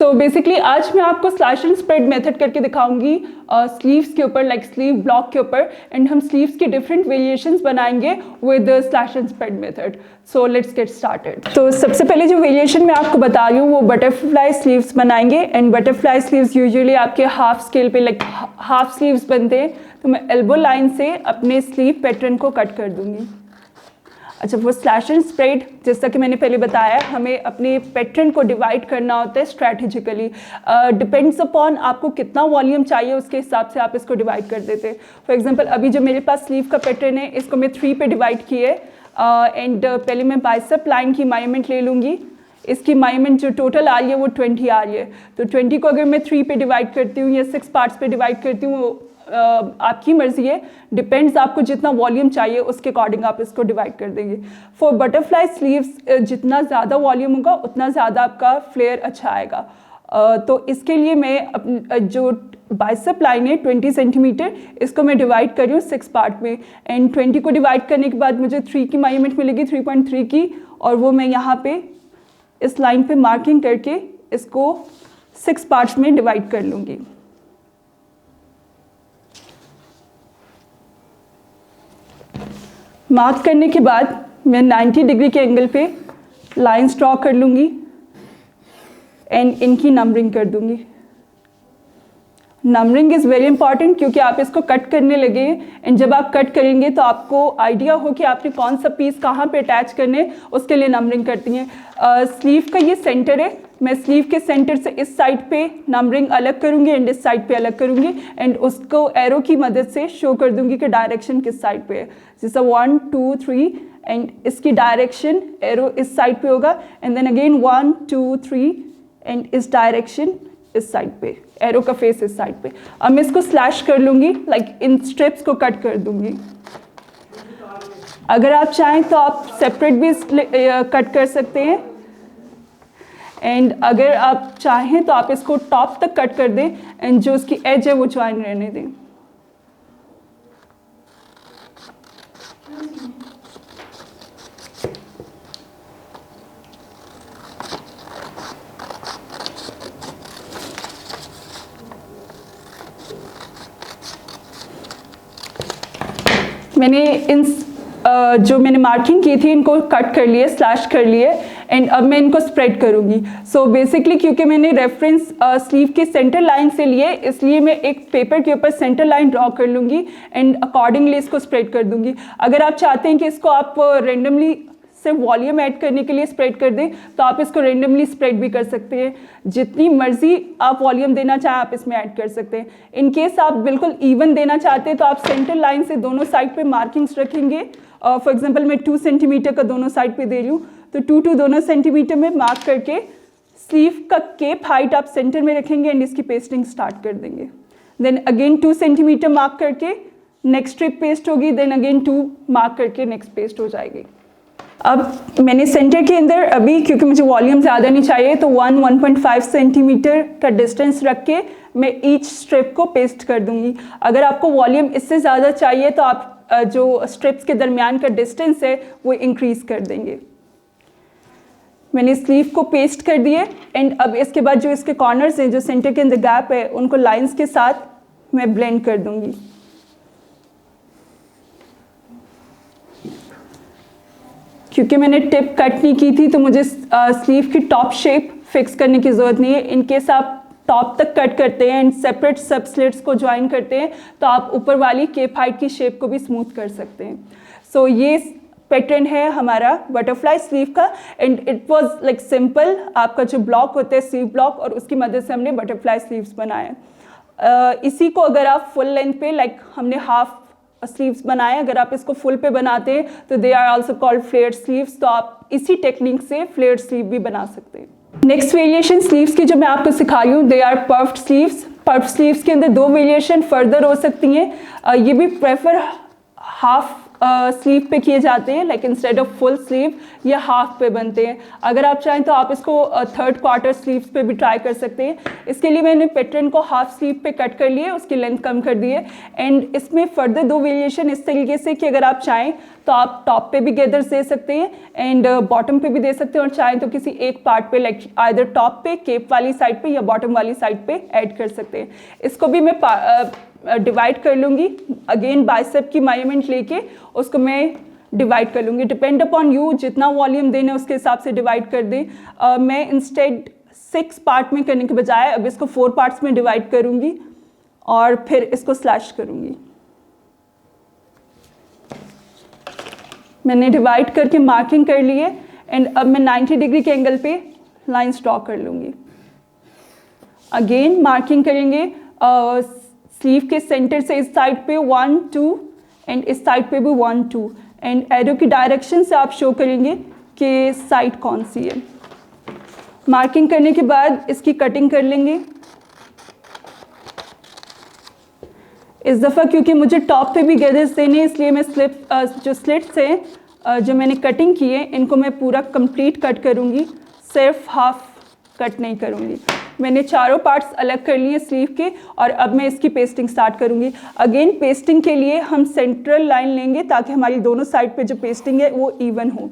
तो बेसिकली आज मैं आपको स्लैश एंड स्प्रेड मेथड करके दिखाऊंगी स्लीव्स के ऊपर, लाइक स्लीव ब्लॉक के ऊपर, एंड हम स्लीव्स की डिफरेंट वेरिएशंस बनाएंगे with slash and spread method. So let's get started. तो सबसे पहले जो वेरिएशन मैं आपको बता रही हूँ वो बटरफ्लाई स्लीव्स बनाएंगे। एंड बटरफ्लाई स्लीव्स यूजुअली आपके हाफ स्केल पे, लाइक हाफ स्लीव्स बनते हैं। तो मैं एल्बो लाइन से अपने स्लीव पैटर्न को कट कर दूंगी। अच्छा, वो स्लैश एंड स्प्रेड, जैसा कि मैंने पहले बताया, हमें अपने पैटर्न को डिवाइड करना होता है स्ट्रैटेजिकली। डिपेंड्स अपॉन आपको कितना वॉल्यूम चाहिए, उसके हिसाब से आप इसको डिवाइड कर देते हैं। फॉर एग्जांपल अभी जो मेरे पास स्लीव का पैटर्न है, इसको मैं 3 पे डिवाइड किए। एंड पहले मैं बाइसेप लाइन की माइमेंट ले लूँगी। इसकी माइमेंट जो टोटल आ रही है वो 20 आ रही है। तो 20 को अगर मैं 3 पे डिवाइड करती हूँ या 6 पार्ट्स पे डिवाइड करती हूँ, आपकी मर्जी है, डिपेंड्स आपको जितना वॉल्यूम चाहिए उसके अकॉर्डिंग आप इसको डिवाइड कर देंगे। फॉर बटरफ्लाई स्लीव्स जितना ज़्यादा वॉल्यूम होगा उतना ज़्यादा आपका फ्लेयर अच्छा आएगा। तो इसके लिए मैं जो बाइसेप लाइन है 20 सेंटीमीटर, इसको मैं डिवाइड कर रही हूँ 6 पार्ट में। एंड 20 को डिवाइड करने के बाद मुझे 3 की मेजरमेंट मिलेगी, 3.3 की, और वो मैं यहाँ पे इस लाइन पे मार्किंग करके इसको 6 पार्ट्स में डिवाइड कर लूँगी। मार्क करने के बाद मैं 90 डिग्री के एंगल पे लाइंस ड्रॉ कर लूँगी एंड इनकी नंबरिंग कर दूँगी। नंबरिंग इज़ वेरी इंपॉर्टेंट क्योंकि आप इसको कट करने लगे एंड जब आप कट करेंगे तो आपको आइडिया हो कि आपने कौन सा पीस कहाँ पे अटैच करने, उसके लिए नंबरिंग करती हैं। स्लीव का ये सेंटर है, मैं स्लीव के सेंटर से इस साइड पे नंबरिंग अलग करूँगी एंड इस साइड पे अलग करूँगी एंड उसको एरो की मदद से शो कर दूँगी कि डायरेक्शन किस साइड पे है। जैसा 1 2 3 एंड इसकी डायरेक्शन एरो इस साइड पे होगा एंड देन अगेन 1 2 3 एंड इस डायरेक्शन इस साइड पे, एरो का फेस इस साइड पे। अब मैं इसको स्लैश कर लूँगी, लाइक इन स्ट्रिप्स को कट कर दूँगी। अगर आप चाहें तो आप सेपरेट भी कट कर सकते हैं एंड अगर आप चाहें तो आप इसको टॉप तक कट कर दें एंड जो उसकी एज है वो ज्वाइन रहने दें। मैंने इन जो मैंने मार्किंग की थी इनको कट कर लिए, स्लैश कर लिए एंड अब मैं इनको स्प्रेड करूँगी। सो बेसिकली क्योंकि मैंने रेफरेंस स्लीव के सेंटर लाइन से लिए, इसलिए मैं एक पेपर के ऊपर सेंटर लाइन ड्रॉ कर लूँगी एंड अकॉर्डिंगली इसको स्प्रेड कर दूँगी। अगर आप चाहते हैं कि इसको आप रेंडमली सिर्फ वॉल्यूम ऐड करने के लिए स्प्रेड कर दें तो आप इसको रेंडमली स्प्रेड भी कर सकते हैं। जितनी मर्जी आप वॉल्यूम देना चाहें आप इसमें ऐड कर सकते हैं। इन केस आप बिल्कुल इवन देना चाहते हैं तो आप सेंटर लाइन से दोनों साइड पे मार्किंग्स रखेंगे। फॉर एग्जांपल मैं 2 सेंटीमीटर का दोनों साइड पे दे रही हूँ, तो 2 दोनों सेंटीमीटर में मार्क करके स्लीव का केप हाइट आप सेंटर में रखेंगे एंड इसकी पेस्टिंग स्टार्ट कर देंगे। देन अगेन 2 सेंटीमीटर मार्क करके नेक्स्ट स्ट्रिप पेस्ट होगी, देन अगेन 2 मार्क करके नेक्स्ट पेस्ट हो जाएगी। अब मैंने सेंटर के अंदर अभी, क्योंकि मुझे वॉल्यूम ज़्यादा नहीं चाहिए, तो 1.5 सेंटीमीटर का डिस्टेंस रख के मैं ईच स्ट्रिप को पेस्ट कर दूंगी। अगर आपको वॉल्यूम इससे ज़्यादा चाहिए तो आप जो स्ट्रिप्स के दरमियान का डिस्टेंस है वो इंक्रीज़ कर देंगे। मैंने स्लीव को पेस्ट कर दिए एंड अब इसके बाद जो इसके कॉर्नर्स हैं, जो सेंटर के अंदर गैप है, उनको लाइंस के साथ मैं ब्लेंड कर दूंगी। क्योंकि मैंने टिप कट नहीं की थी तो मुझे स्लीव की टॉप शेप फिक्स करने की ज़रूरत नहीं है। इन केस आप टॉप तक कट करते हैं एंड सेपरेट सब स्लिट्स को ज्वाइन करते हैं तो आप ऊपर वाली केप हाइट की शेप को भी स्मूथ कर सकते हैं। सो ये पैटर्न है हमारा बटरफ्लाई स्लीव का and it was like simple. आपका जो ब्लॉक होता है स्लीव ब्लॉक, और उसकी मदद से हमने बटरफ्लाई स्लीव्स बनाए। इसी को अगर आप फुल लेंथ पे, लाइक हमने हाफ स्लीव्स बनाए, अगर आप इसको फुल पे बनाते हैं तो they are also called flared sleeves. तो आप इसी टेक्निक से फ्लेयर्ड स्लीव भी बना सकते हैं। नेक्स्ट वेरिएशन स्लीव्स की जो मैं आपको सिखा रही हूँ, they are puffed sleeves. Puffed sleeves के अंदर 2 वेरिएशन फर्दर हो सकती हैं। ये भी प्रेफर हाफ स्लीव पे किए जाते हैं, like instead of full sleeve ये हाफ पे बनते हैं। अगर आप चाहें तो आप इसको थर्ड क्वार्टर स्लीव्स पे भी ट्राई कर सकते हैं। इसके लिए मैंने पैटर्न को हाफ स्लीव पे कट कर लिए, उसकी लेंथ कम कर दी है। एंड इसमें फर्दर 2 वेरिएशन इस तरीके से कि अगर आप चाहें तो आप टॉप पे भी गैदर्स दे सकते हैं एंड बॉटम पे भी दे सकते हैं, और चाहें तो किसी एक पार्ट पे लाइक आइदर टॉप पे केप वाली साइड पे या बॉटम वाली साइड पे ऐड कर सकते हैं। इसको भी मैं डिवाइड कर लूँगी, अगेन बाइसेप की मेजरमेंट लेके उसको मैं डिवाइड कर लूँगी। डिपेंड अपॉन यू, जितना वॉल्यूम देना है उसके हिसाब से डिवाइड कर दें। मैं इंस्टेड 6 पार्ट में करने के बजाय अब इसको 4 पार्ट्स में डिवाइड करूँगी और फिर इसको स्लैश करूँगी। मैंने डिवाइड करके मार्किंग कर लिए एंड अब मैं 90 डिग्री के एंगल पे लाइंस ड्रॉ कर लूँगी। अगेन मार्किंग करेंगे स्लीव के सेंटर से इस साइड पे 1 2 एंड इस साइड पे भी 1 2 एंड एरो की डायरेक्शन से आप शो करेंगे कि साइड कौन सी है। मार्किंग करने के बाद इसकी कटिंग कर लेंगे। इस दफ़ा क्योंकि मुझे टॉप पे भी गैदर्स देने इसलिए मैं जो स्लिट्स हैं जो मैंने कटिंग की है इनको मैं पूरा कंप्लीट कट करूँगी, सिर्फ हाफ कट नहीं करूँगी। मैंने चारों पार्ट्स अलग कर लिए स्लीव के और अब मैं इसकी पेस्टिंग स्टार्ट करूँगी। अगेन पेस्टिंग के लिए हम सेंट्रल लाइन लेंगे ताकि हमारी दोनों साइड पे जो पेस्टिंग है वो इवन हो।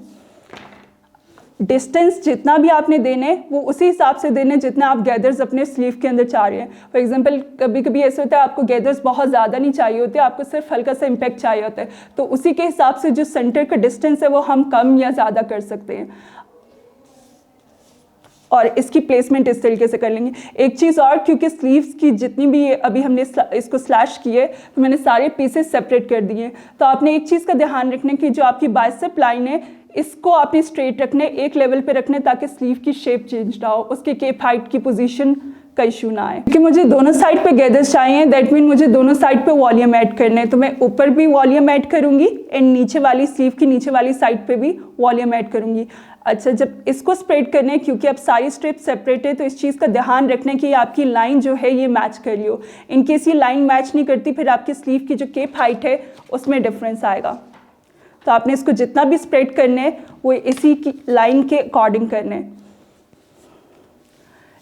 डिस्टेंस जितना भी आपने देने वो उसी हिसाब से देने जितना आप गैदर्स अपने स्लीव के अंदर चाह रहे हैं। फॉर एग्जांपल कभी कभी ऐसे होता है आपको गैदर्स बहुत ज़्यादा नहीं चाहिए होते, आपको सिर्फ हल्का सा इम्पैक्ट चाहिए होता है, तो उसी के हिसाब से जो सेंटर का डिस्टेंस है वो हम कम या ज़्यादा कर सकते हैं और इसकी प्लेसमेंट इस तरीके से कर लेंगे। एक चीज़ और, क्योंकि स्लीव्स की जितनी भी अभी हमने इसको स्लैश की है तो मैंने सारे पीसेस सेपरेट कर दिए, तो आपने एक चीज़ का ध्यान रखना कि जो आपकी बाइसेप लाइन है इसको आपने स्ट्रेट रखने, एक लेवल पे रखने ताकि स्लीव की शेप चेंज ना हो, उसके केप हाइट की पोजीशन का इशू ना आए। क्योंकि मुझे दोनों साइड पे गैदर्स चाहिए, दैट मीन मुझे दोनों साइड पे वॉल्यूम ऐड करने हैं, तो मैं ऊपर भी वॉल्यूम ऐड करूँगी एंड नीचे वाली स्लीव की नीचे वाली साइड पे भी वॉल्यूम ऐड करूँगी। अच्छा, जब इसको स्प्रेड करने हैं क्योंकि अब सारी स्ट्रिप सेपरेट है तो इस चीज़ का ध्यान रखना है कि आपकी लाइन जो है ये मैच कर रही हो। इनकेस ये लाइन मैच नहीं करती फिर आपकी स्लीव की जो केप हाइट है उसमें डिफरेंस आएगा। तो आपने इसको जितना भी स्प्रेड करने हैं वो इसी की लाइन के अकॉर्डिंग करने हैं।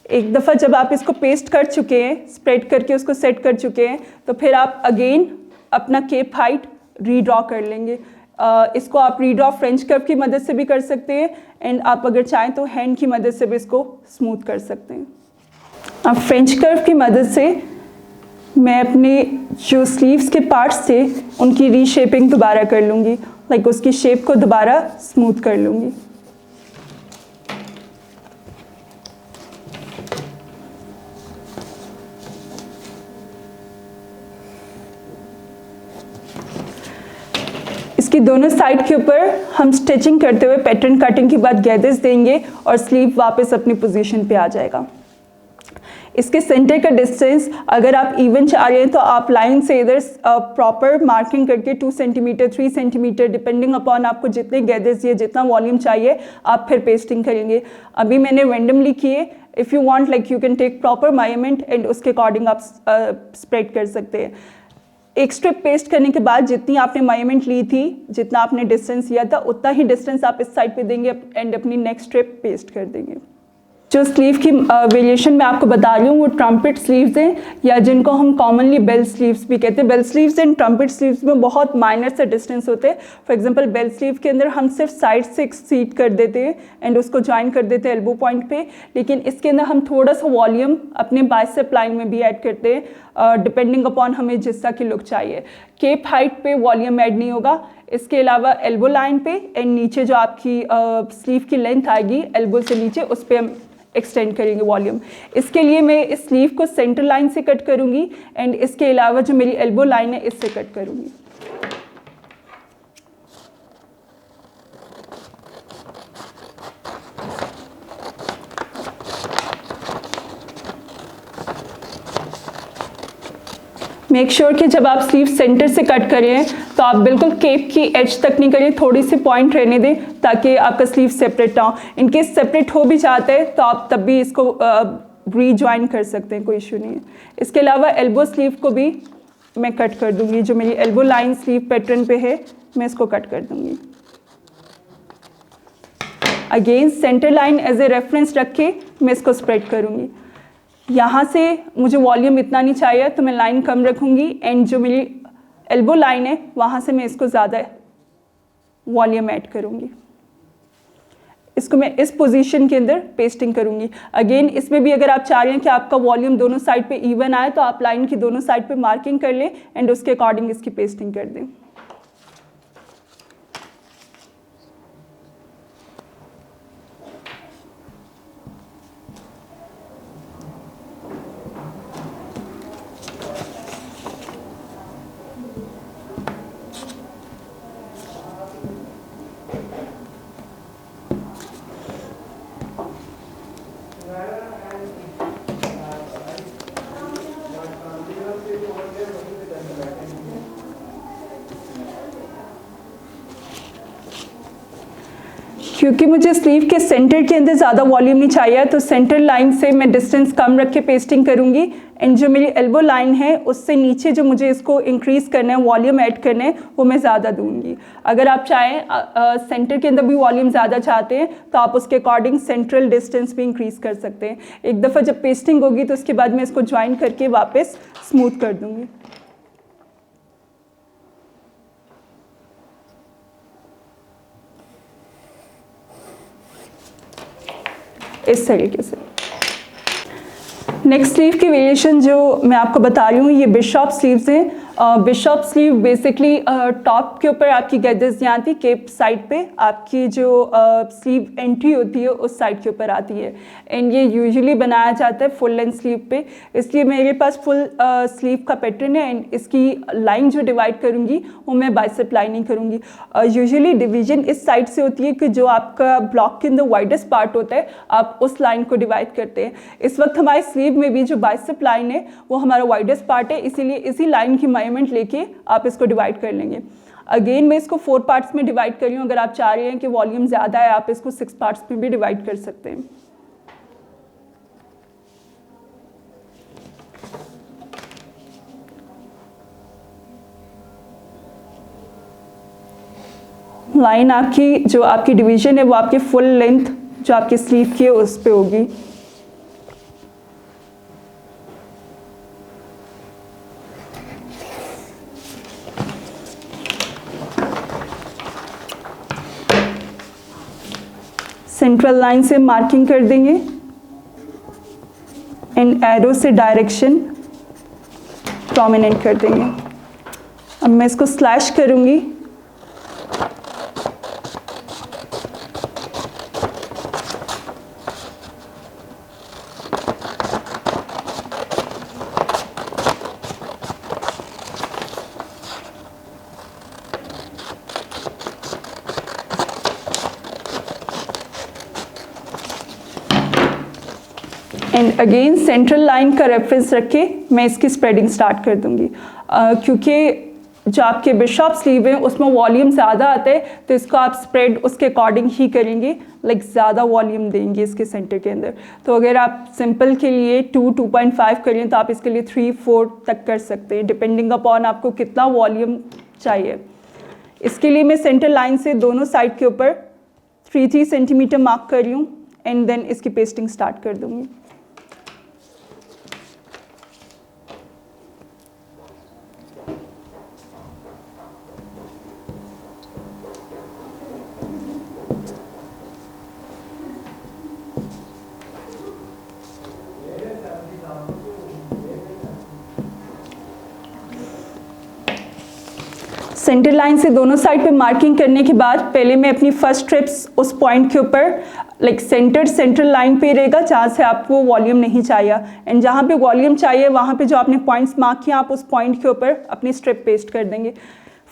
एक दफ़ा जब आप इसको पेस्ट कर चुके हैं, स्प्रेड करके उसको सेट कर चुके हैं, तो फिर आप अगेन अपना केप हाइट रीड्रॉ कर लेंगे। इसको आप रीड्रॉ फ्रेंच कर्व की मदद से भी कर सकते हैं एंड आप अगर चाहें तो हैंड की मदद से भी इसको स्मूथ कर सकते हैं। अब फ्रेंच कर्व की मदद से मैं अपने जो स्लीव्स के पार्ट्स थे उनकी रीशेपिंग दोबारा कर लूँगी, लाइक उसकी शेप को दोबारा स्मूथ कर लूँगी। इसकी दोनों साइड के ऊपर हम स्टिचिंग करते हुए पैटर्न कटिंग के बाद गैदर्स देंगे और स्लीव वापस अपनी पोजीशन पे आ जाएगा। इसके सेंटर का डिस्टेंस अगर आप इवन चाह रहे हैं तो आप लाइन से इधर प्रॉपर मार्किंग करके 2 सेंटीमीटर 3 सेंटीमीटर डिपेंडिंग अपॉन आपको जितने गैदर्स चाहिए, जितना वॉल्यूम चाहिए, आप फिर पेस्टिंग करेंगे। अभी मैंने रेंडमली किए, if you want like you can take proper measurement and उसके अकॉर्डिंग आप स्प्रेड कर सकते हैं। एक स्ट्रिप पेस्ट करने के बाद जितनी आपने मेजरमेंट ली थी, जितना आपने डिस्टेंस लिया था, उतना ही डिस्टेंस आप इस साइड पे देंगे एंड अपनी नेक्स्ट स्ट्रिप पेस्ट कर देंगे। जो स्लीव की वेरिएशन मैं आपको बता रही हूँ वो ट्रम्पेट स्लीव्स हैं या जिनको हम कॉमनली बेल स्लीव्स भी कहते हैं। Bell sleeves and trumpet sleeves में बहुत माइनर से डिस्टेंस होते हैं। फॉर एग्जांपल बेल स्लीव के अंदर हम सिर्फ साइड से सीट कर देते हैं एंड उसको ज्वाइन कर देते हैं एल्बो पॉइंट पे, लेकिन इसके अंदर हम थोड़ा सा वॉल्यूम अपने बाइसेप लाइन में भी ऐड करते हैं डिपेंडिंग अपॉन हमें जिस तरह की लुक चाहिए। केप हाइट पे वॉल्यूम ऐड नहीं होगा। इसके अलावा एल्बो लाइन पे एंड नीचे जो आपकी स्लीव की लेंथ आएगी एल्बो से नीचे, उस पर हम एक्सटेंड करेंगे वॉल्यूम। इसके लिए मैं इस स्लीव को सेंटर लाइन से कट करूंगी एंड इसके अलावा जो मेरी एल्बो लाइन है इससे कट करूंगी। मेक श्योर कि जब आप स्लीव सेंटर से कट करें तो आप बिल्कुल केप की एज तक नहीं करें, थोड़ी सी पॉइंट रहने दें ताकि आपका स्लीव सेपरेट ना हो। इनकेस सेपरेट हो भी जाता है तो आप तब भी इसको रीजॉइन कर सकते हैं, कोई इशू नहीं है। इसके अलावा एल्बो स्लीव को भी मैं कट कर दूंगी। जो मेरी एल्बो लाइन स्लीव पैटर्न पे है मैं इसको कट कर दूंगी। Again centre line as a reference रख के मैं इसको स्प्रेड करूंगी। यहाँ से मुझे वॉल्यूम इतना नहीं चाहिए तो मैं लाइन कम रखूंगी एंड जो मेरी एल्बो लाइन है वहाँ से मैं इसको ज़्यादा वॉल्यूम ऐड करूंगी। इसको मैं इस पोजीशन के अंदर पेस्टिंग करूंगी। अगेन इसमें भी अगर आप चाह रहे हैं कि आपका वॉल्यूम दोनों साइड पे इवन आए तो आप लाइन की दोनों साइड पे मार्किंग कर लें एंड उसके अकॉर्डिंग इसकी पेस्टिंग कर दें। क्योंकि मुझे स्लीव के सेंटर के अंदर ज़्यादा वॉल्यूम नहीं चाहिए तो सेंटर लाइन से मैं डिस्टेंस कम रख के पेस्टिंग करूँगी एंड जो मेरी एल्बो लाइन है उससे नीचे जो मुझे इसको इंक्रीज़ करना है, वॉल्यूम ऐड करना है, वो मैं ज़्यादा दूंगी। अगर आप चाहें सेंटर के अंदर भी वॉल्यूम ज़्यादा चाहते हैं तो आप उसके अकॉर्डिंग सेंट्रल डिस्टेंस भी इंक्रीज़ कर सकते हैं। एक दफ़ा जब पेस्टिंग होगी तो उसके बाद मैं इसको ज्वाइन करके वापस स्मूथ कर दूँगी। इस तरीके से। नेक्स्ट स्लीव की वेरिएशन जो मैं आपको बता रही हूँ ये बिशॉप स्लीव्स हैं। बिशॉप स्लीव बेसिकली टॉप के ऊपर आपकी गैदर्स यहाँ आती, केप साइड पे आपकी जो स्लीव एंट्री होती है उस साइड के ऊपर आती है एंड ये यूजुअली बनाया जाता है फुल लेंथ स्लीव पे, इसलिए मेरे पास फुल स्लीव का पैटर्न है एंड इसकी लाइन जो डिवाइड करूँगी वो मैं बाइसेप लाइनिंग करूँगी। यूजुअली डिवीजन इस साइड से होती है कि जो आपका ब्लॉक के अंदर वाइडेस्ट पार्ट होता है आप उस लाइन को डिवाइड करते हैं। इस वक्त हमारे स्लीव में भी जो बाइसेप लाइन है वो हमारा वाइडेस्ट पार्ट है, इसीलिए इसी लाइन की मेजरमेंट लेके आप इसको डिवाइड कर लेंगे। अगेन मैं इसको 4 पार्ट्स में डिवाइड कर रही हूँ। अगर आप चाह रहे हैं कि वॉल्यूम ज़्यादा है आप इसको 6 पार्ट्स में भी डिवाइड कर सकते हैं। लाइन आपकी जो आपकी डिवीजन है वो आपकी फुल लेंथ जो आपकी स्लीव की है उस पे होगी। सेंट्रल लाइन से मार्किंग कर देंगे एंड एरो से डायरेक्शन प्रोमिनेंट कर देंगे। अब मैं इसको स्लैश करूंगी। एंड अगेन सेंट्रल लाइन का रेफरेंस रख के मैं इसकी स्प्रेडिंग स्टार्ट कर दूंगी। क्योंकि जो आपके बिशॉप स्लीव है उसमें वॉल्यूम ज़्यादा आता है तो इसको आप स्प्रेड उसके अकॉर्डिंग ही करेंगे, लाइक ज़्यादा वॉल्यूम देंगे इसके सेंटर के अंदर। तो अगर आप सिंपल के लिए 2.5 करें तो आप इसके लिए 3-4 तक कर सकते हैं, डिपेंडिंग अपॉन आपको कितना वॉल्यूम चाहिए। इसके लिए मैं सेंटर लाइन से दोनों साइड के ऊपर 3 सेंटीमीटर मार्क कर रही हूँ एंड देन इसकी पेस्टिंग स्टार्ट कर दूँगी। सेंटर लाइन से दोनों साइड पे मार्किंग करने के बाद पहले मैं अपनी फर्स्ट स्ट्रिप्स उस पॉइंट के ऊपर लाइक सेंट्रल लाइन पे रहेगा जहाँ से आपको वॉल्यूम नहीं चाहिए एंड जहाँ पे वॉल्यूम चाहिए वहाँ पे जो आपने पॉइंट्स मार्क किया आप उस पॉइंट के ऊपर अपनी स्ट्रिप पेस्ट कर देंगे।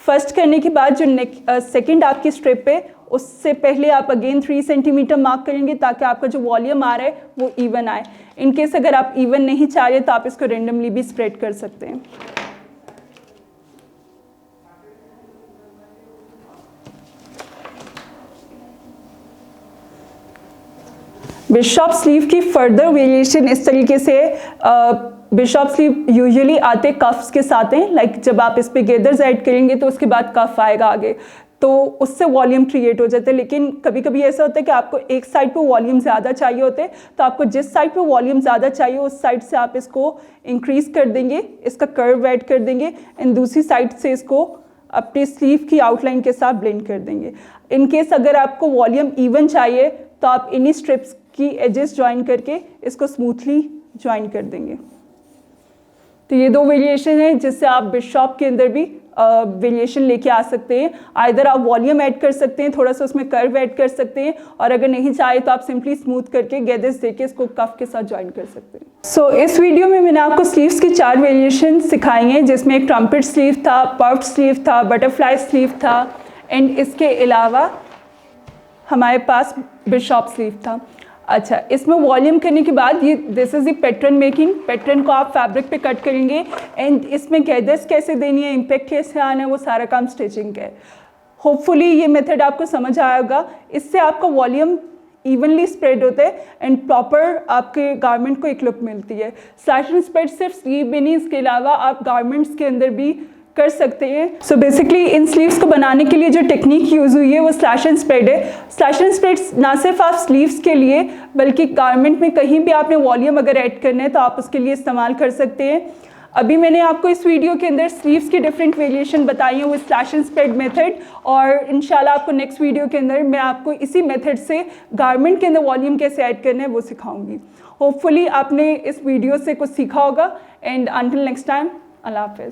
फर्स्ट करने के बाद जो सेकंड आपकी स्ट्रिप है उससे पहले आप अगेन 3 सेंटीमीटर मार्क करेंगे ताकि आपका जो वॉल्यूम आ रहा है वो इवन आए। इन केस अगर आप इवन नहीं चाह रहे तो आप इसको रेंडमली भी स्प्रेड कर सकते हैं। बिशॉप स्लीव की फर्दर वेरिएशन इस तरीके से, बिशॉप स्लीव यूजुअली आते कफ्स के साथ हैं, लाइक जब आप इस पे गेदर्स ऐड करेंगे तो उसके बाद कफ आएगा आगे, तो उससे वॉल्यूम क्रिएट हो जाता है। लेकिन कभी कभी ऐसा होता है कि आपको एक साइड पे वॉल्यूम ज़्यादा चाहिए होते हैं, तो आपको जिस साइड पे वॉल्यूम ज़्यादा चाहिए उस साइड से आप इसको इंक्रीज कर देंगे, इसका कर्व ऐड कर देंगे, एंड दूसरी साइड से इसको अपने स्लीव की आउटलाइन के साथ ब्लेंड कर देंगे। इन केस अगर आपको वॉल्यूम इवन चाहिए तो आप इन्हीं स्ट्रिप्स की एजेस ज्वाइन करके इसको स्मूथली ज्वाइन कर देंगे। तो ये दो वेरिएशन है जिससे आप बिशॉप के अंदर भी वेरिएशन लेके आ सकते हैं। आइदर आप वॉल्यूम ऐड कर सकते हैं, थोड़ा सा उसमें कर्व ऐड कर सकते हैं, और अगर नहीं चाहे तो आप सिंपली स्मूथ करके गेदर्स देके इसको कफ के साथ ज्वाइन कर सकते हैं। सो इस वीडियो में मैंने आपको स्लीव्स की 4 वेरिएशन सिखाई हैं, जिसमें एक ट्रम्पेट स्लीव था, पफ्ड स्लीव था, बटरफ्लाई स्लीव था, एंड इसके अलावा हमारे पास बिशॉप स्लीव था। अच्छा, इसमें वॉल्यूम करने के बाद ये this is the pattern making, pattern को आप फैब्रिक पे कट करेंगे, एंड इसमें गैदर्स कैसे देनी है, इम्पैक्ट कैसे आना है, वो सारा काम स्टिचिंग का है। होपफुली ये मेथड आपको समझ आया होगा। इससे आपका वॉल्यूम इवनली स्प्रेड होता है एंड प्रॉपर आपके गारमेंट को एक लुक मिलती है। स्लैश एंड स्प्रेड सिर्फ स्लीव में नहीं, इसके अलावा आप गारमेंट्स के अंदर भी कर सकते हैं। सो बेसिकली इन स्लीव्स को बनाने के लिए जो टेक्निक यूज़ हुई है वो स्लैश एंड स्प्रेड है। स्लैश एंड स्प्रेड ना सिर्फ आप स्लीव्स के लिए बल्कि गारमेंट में कहीं भी आपने वॉल्यूम अगर ऐड करना है तो आप उसके लिए इस्तेमाल कर सकते हैं। अभी मैंने आपको इस वीडियो के अंदर स्लीव्स की डिफरेंट वेरिएशन बताई है वो स्लैश एंड स्प्रेड मेथड, और इंशाल्लाह आपको नेक्स्ट वीडियो के अंदर मैं आपको इसी मेथड से गारमेंट के अंदर वॉल्यूम कैसे ऐड करना है वो सिखाऊंगी। होपफुली आपने इस वीडियो से कुछ सीखा होगा, एंड अंटिल नेक्स्ट टाइम, अल्लाह हाफिज़।